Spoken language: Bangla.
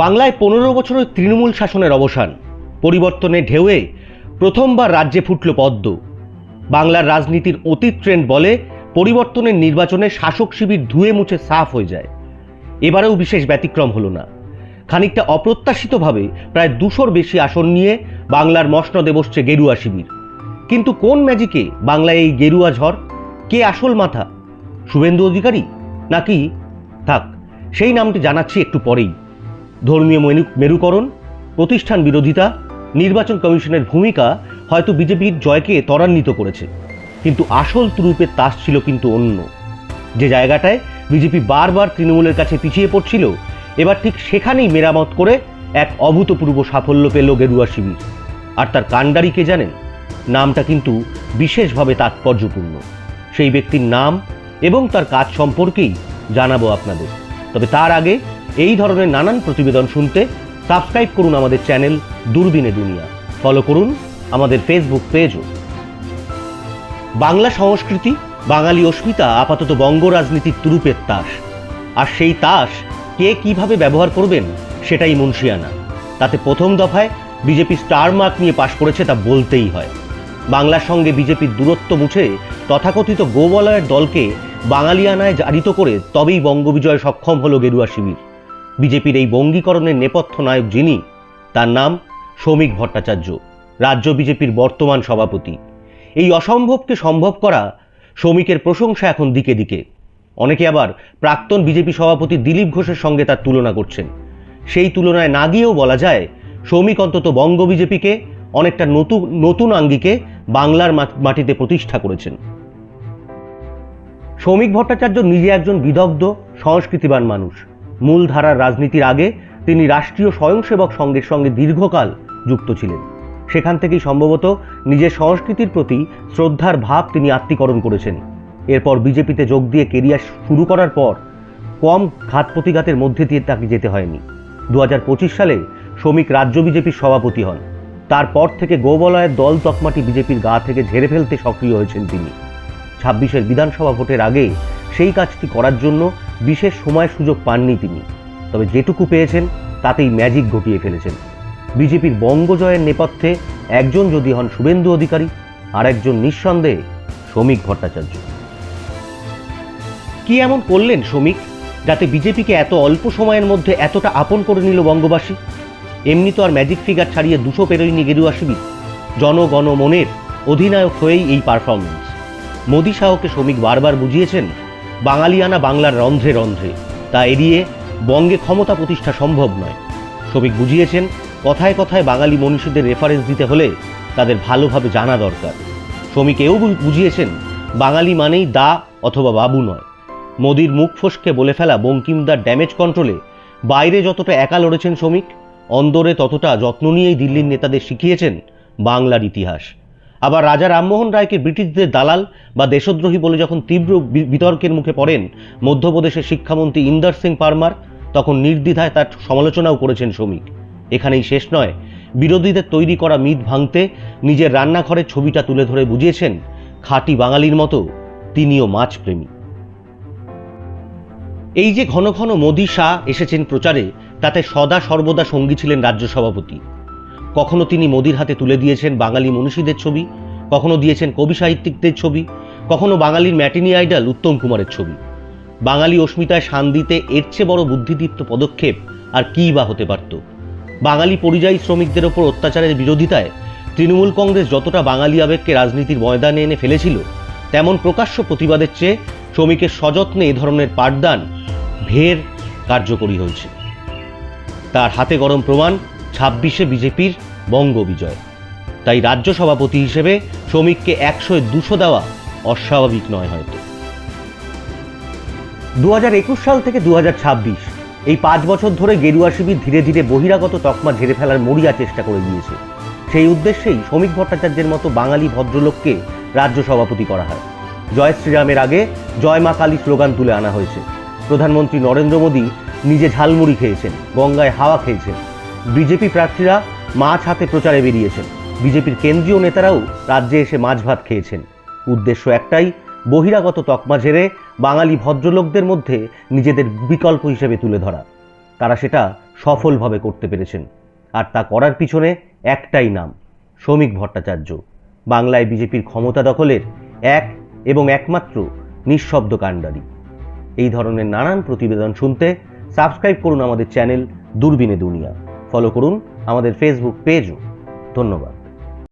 বাংলায় 15 বছরের তৃণমূল শাসনের অবসান, পরিবর্তনের ঢেউয়ে প্রথমবার রাজ্যে ফুটল পদ্ম। বাংলার রাজনীতির অতীত ট্রেন্ড বলে পরিবর্তনের নির্বাচনে শাসক শিবির ধুয়ে মুছে সাফ হয়ে যায়। এবারেও বিশেষ ব্যতিক্রম হলো না। খানিকটা অপ্রত্যাশিতভাবে প্রায় 200-র বেশি আসন নিয়ে বাংলার মসনদে বসছে গেরুয়া শিবির। কিন্তু কোন ম্যাজিকে বাংলায় এই গেরুয়া ঝড়? কে আসল মাথা? শুভেন্দু অধিকারী নাকি? থাক, সেই নামটি জানাচ্ছি একটু পরেই। ধর্মীয় মেরুকরণ, প্রতিষ্ঠান বিরোধিতা, নির্বাচন কমিশনের ভূমিকা হয়তো বিজেপির জয়কে ত্বরান্বিত করেছে, কিন্তু আসল তুরুপের তাস ছিল কিন্তু অন্য। যে জায়গাটায় বিজেপি বারবার তৃণমূলের কাছে পিছিয়ে পড়ছিল, এবার ঠিক সেখানেই মেরামত করে এক অভূতপূর্ব সাফল্য পেল গেরুয়া শিবির। আর তার কাণ্ডারি কে জানেন? নামটা কিন্তু বিশেষভাবে তাৎপর্যপূর্ণ। সেই ব্যক্তির নাম এবং তার কাজ সম্পর্কেই জানাবো আপনাদের। তবে তার আগে এই ধরনের নানান প্রতিবেদন শুনতে সাবস্ক্রাইব করুন আমাদের চ্যানেল দূরবীনে দুনিয়া, ফলো করুন আমাদের ফেসবুক পেজও। বাংলা সংস্কৃতি, বাঙালি অস্মিতা আপাতত বঙ্গ রাজনীতির তুরুপের তাস, আর সেই তাস কে কিভাবে ব্যবহার করবেন সেটাই মুনশিয়ানা। তাতে প্রথম দফায় বিজেপি স্টার মার্ক নিয়ে পাশ করেছে, তা বলতেই হয়। বাংলার সঙ্গে বিজেপির দূরত্ব মুছে তথাকথিত গোবলয়ের দলকে বাঙালিয়ানায় জারিত করে তবেই বঙ্গবিজয়ে সক্ষম হলো গেরুয়া শিবির। বিজেপির এই বঙ্গীকরণের নেপথ্য নায়ক যিনি, তার নাম শ্রমিক ভট্টাচার্য, রাজ্য বিজেপির বর্তমান সভাপতি। এই অসম্ভবকে সম্ভব করা শ্রমিকের প্রশংসা এখন দিকে দিকে। অনেকে আবার প্রাক্তন বিজেপি সভাপতি দিলীপ ঘোষের সঙ্গে তার তুলনা করছেন। সেই তুলনায় না গিয়েও বলা যায়, শ্রমিক অন্তত বঙ্গ বিজেপিকে অনেকটা নতুন আঙ্গিকে বাংলার মাটিতে প্রতিষ্ঠা করেছেন। শ্রমিক ভট্টাচার্য নিজে একজন বিদগ্ধ সংস্কৃতিবান মানুষ। মূলধারার রাজনীতির আগে তিনি রাষ্ট্রীয় স্বয়ংসেবক সংঘের সঙ্গে দীর্ঘকাল যুক্ত ছিলেন। সেখান থেকেই সম্ভবত নিজের সংস্কৃতির প্রতি শ্রদ্ধার ভাব তিনি আত্মীকরণ করেছেন। এরপর বিজেপিতে যোগ দিয়ে কেরিয়ার শুরু করার পর কম ঘাত প্রতিঘাতের মধ্যে দিয়ে তাকে যেতে হয়নি। 2025 সালে শ্রমিক রাজ্য বিজেপির সভাপতি হন। তারপর থেকে গোবলয়ের দল তকমাটি বিজেপির গা থেকে ঝেড়ে ফেলতে সক্রিয় হয়েছেন তিনি। 26-এর বিধানসভা ভোটের আগে সেই কাজটি করার জন্য বিশেষ সময় সুযোগ পাননি তিনি। তবে যেটুকু পেয়েছেন তাতেই ম্যাজিক ঘটিয়ে ফেলেছেন। বিজেপির বঙ্গজয়ের নেপথ্যে একজন যদি হন শুভেন্দু অধিকারী, আর একজন নিঃসন্দেহে শ্রমিক ভট্টাচার্য। কি এমন করলেন শ্রমিক যাতে বিজেপিকে এত অল্প সময়ের মধ্যে এতটা আপন করে নিল বঙ্গবাসী? এমনি তো আর ম্যাজিক ফিগার ছাড়িয়ে 200 পেরোয়নি গেরুয়া শিবির। জনগণ মনের অধিনায়ক হয়েই এই পারফরমেন্স। মোদি শাহকে শ্রমিক বারবার বুঝিয়েছেন বাঙালিয়ানা বাংলার রন্ধ্রে রন্ধ্রে, তা এড়িয়ে বঙ্গে ক্ষমতা প্রতিষ্ঠা সম্ভব নয়। শ্রমিক বুঝিয়েছেন কথায় কথায় বাঙালি মনীষীদের রেফারেন্স দিতে হলে তাদের ভালোভাবে জানা দরকার। শ্রমিক এও বুঝিয়েছেন বাঙালি মানেই দা অথবা বাবু নয়। মোদির মুখ ফসকে বলে ফেলা বঙ্কিমদার ড্যামেজ কন্ট্রোলে বাইরে যতটা একা লড়েছেন শ্রমিক, অন্দরে ততটা যত্ন নিয়েই দিল্লির নেতাদের শিখিয়েছেন বাংলার ইতিহাস। আবার রাজা রামমোহন রায়কে ব্রিটিশদের দালাল বা দেশদ্রোহী বলে যখন তীব্র বিতর্কের মুখে পড়েন মধ্যপ্রদেশের শিক্ষামন্ত্রী ইন্দর সিং পারমার, তখন নির্দ্বিধায় তার সমালোচনাও করেছেন শ্রমিক। এখানেই শেষ নয়, বিরোধীদের তৈরি করা মিথ ভাঙতে নিজের রান্নাঘরের ছবিটা তুলে ধরে বুঝিয়েছেন খাঁটি বাঙালির মতো তিনিও মাছপ্রেমী। এই যে ঘন ঘন মোদি শাহ এসেছেন প্রচারে, তাতে সদা সর্বদা সঙ্গী ছিলেন রাজ্য সভাপতি। কখনো তিনি মোদির হাতে তুলে দিয়েছেন বাঙালি মনীষীদের ছবি, কখনো দিয়েছেন কবি সাহিত্যিকদের ছবি, কখনো বাঙালির ম্যাটিনি আইডল উত্তম কুমারের ছবি। বাঙালি অস্মিতায় শান দিতে এর চেয়ে বড় বুদ্ধিদীপ্ত পদক্ষেপ আর কী বা হতে পারত? বাঙালি পরিযায়ী শ্রমিকদের ওপর অত্যাচারের বিরোধিতায় তৃণমূল কংগ্রেস যতটা বাঙালি আবেগকে রাজনীতির ময়দানে এনে ফেলেছিল, তেমন প্রকাশ্য প্রতিবাদের চেয়ে শ্রমিকের সযত্নে এ ধরনের পাঠদান ঢের কার্যকরী হয়েছে। তার হাতে গরম প্রমাণ 26-এ বিজেপির বঙ্গ বিজয়। তাই রাজ্য সভাপতি হিসেবে শ্রমিককে 100-এ 200 দেওয়া অস্বাভাবিক নয় হয়তো। 2021 সাল থেকে 2026 এই 5 বছর ধরে গেরুয়া শিবির ধীরে ধীরে বহিরাগত তকমা ঝেড়ে ফেলার মরিয়া চেষ্টা করে গিয়েছে। সেই উদ্দেশ্যেই শ্রমিক ভট্টাচার্যের মতো বাঙালি ভদ্রলোককে রাজ্য সভাপতি করা হয়। জয় শ্রীরামের আগে জয় মা কালী স্লোগান তুলে আনা হয়েছে। প্রধানমন্ত্রী নরেন্দ্র মোদী নিজে ঝালমুড়ি খেয়েছেন, গঙ্গায় হাওয়া খেয়েছেন। বিজেপি প্রার্থীরা মাছ হাতে প্রচারে বেরিয়েছেন। বিজেপির কেন্দ্রীয় নেতারাও রাজ্যে এসে মাছ ভাত খেয়েছেন। উদ্দেশ্য একটাই, বহিরাগত তকমা ঝেড়ে বাঙালি ভদ্রলোকদের মধ্যে নিজেদের বিকল্প হিসেবে তুলে ধরা। তারা সেটা সফলভাবে করতে পেরেছেন। আর তা করার পিছনে একটাই নাম, শ্রমিক ভট্টাচার্য, বাংলায় বিজেপির ক্ষমতা দখলের এক এবং একমাত্র নিঃশব্দ কাণ্ডারি। এই ধরনের নানান প্রতিবেদন শুনতে সাবস্ক্রাইব করুন আমাদের চ্যানেল দূরবীনে দুনিয়া, ফলো করুন আমাদের ফেসবুক পেজও। ধন্যবাদ।